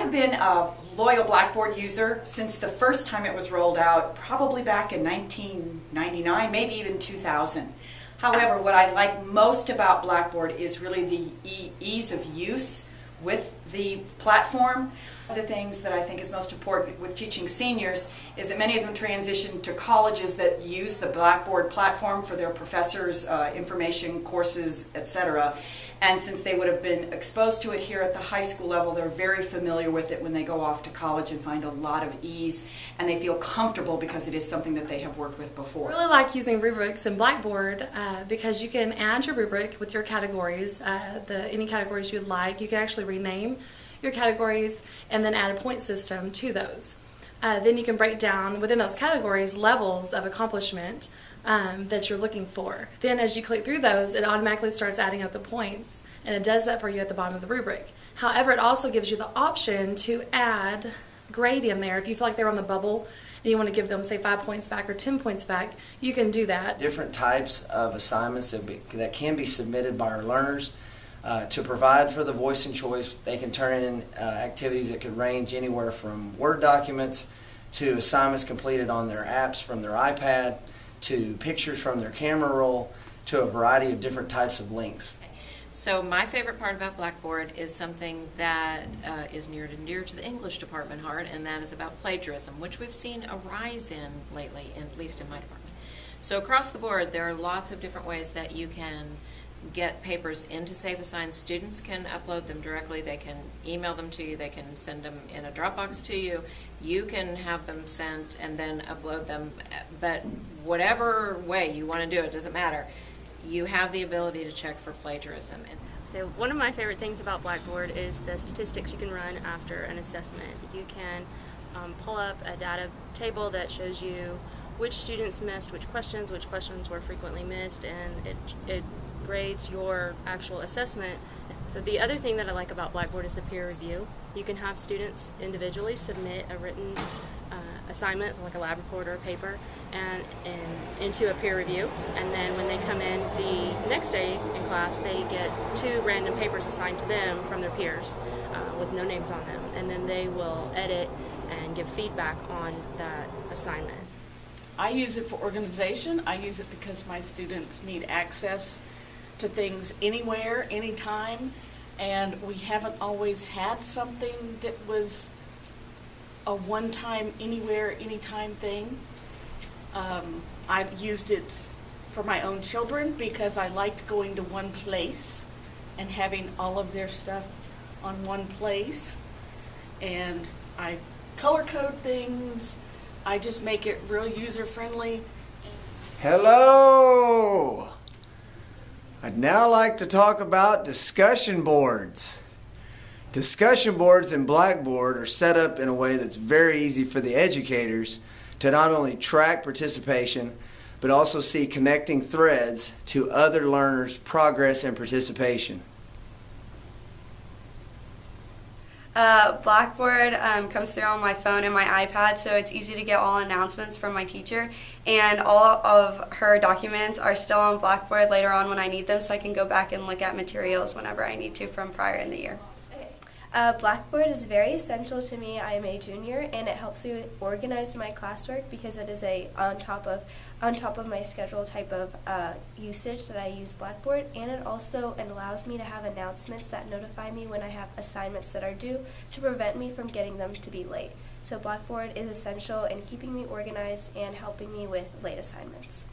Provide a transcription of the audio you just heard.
I've been a loyal Blackboard user since the first time it was rolled out, probably back in 1999, maybe even 2000. However, what I like most about Blackboard is really the ease of use with the platform. One of the things that I think is most important with teaching seniors is that many of them transition to colleges that use the Blackboard platform for their professors' information, courses, etc. And since they would have been exposed to it here at the high school level, they're very familiar with it when they go off to college and find a lot of ease, and they feel comfortable because it is something that they have worked with before. I really like using rubrics in Blackboard because you can add your rubric with your categories, any categories you'd like. You can actually rename your categories and then add a point system to those. Then you can break down within those categories levels of accomplishment that you're looking for. Then as you click through those, it automatically starts adding up the points, and it does that for you at the bottom of the rubric. However, it also gives you the option to add grade in there. If you feel like they're on the bubble and you want to give them, say, 5 points back or 10 points back, you can do that. Different types of assignments that can be submitted by our learners. To provide for the voice and choice, they can turn in activities that could range anywhere from Word documents to assignments completed on their apps from their iPad to pictures from their camera roll to a variety of different types of links. So my favorite part about Blackboard is something that is near and dear to the English department heart, and that is about plagiarism, which we've seen a rise in lately, at least in my department. So across the board, there are lots of different ways that you can get papers into Safe Assign. Students can upload them directly, they can email them to you, they can send them in a Dropbox to you, you can have them sent and then upload them, but whatever way you want to do it, doesn't matter. You have the ability to check for plagiarism. So one of my favorite things about Blackboard is the statistics you can run after an assessment. You can pull up a data table that shows you which students missed which questions were frequently missed, and it grades your actual assessment. So the other thing that I like about Blackboard is the peer review. You can have students individually submit a written assignment, like a lab report or a paper, and into a peer review. And then when they come in the next day in class, they get 2 random papers assigned to them from their peers with no names on them. And then they will edit and give feedback on that assignment. I use it for organization. I use it because my students need access to things anywhere, anytime, and we haven't always had something that was a one-time, anywhere, anytime thing. I've used it for my own children because I liked going to one place and having all of their stuff on one place, and I color code things. I just make it real user-friendly. Hello! I'd now like to talk about discussion boards. Discussion boards in Blackboard are set up in a way that's very easy for the educators to not only track participation, but also see connecting threads to other learners' progress and participation. Blackboard comes through on my phone and my iPad, so it's easy to get all announcements from my teacher, and all of her documents are still on Blackboard later on when I need them, so I can go back and look at materials whenever I need to from prior in the year. Blackboard is very essential to me. I am a junior, and it helps me organize my classwork because it is a on top of my schedule type of usage that I use Blackboard, and it also allows me to have announcements that notify me when I have assignments that are due to prevent me from getting them to be late. So Blackboard is essential in keeping me organized and helping me with late assignments.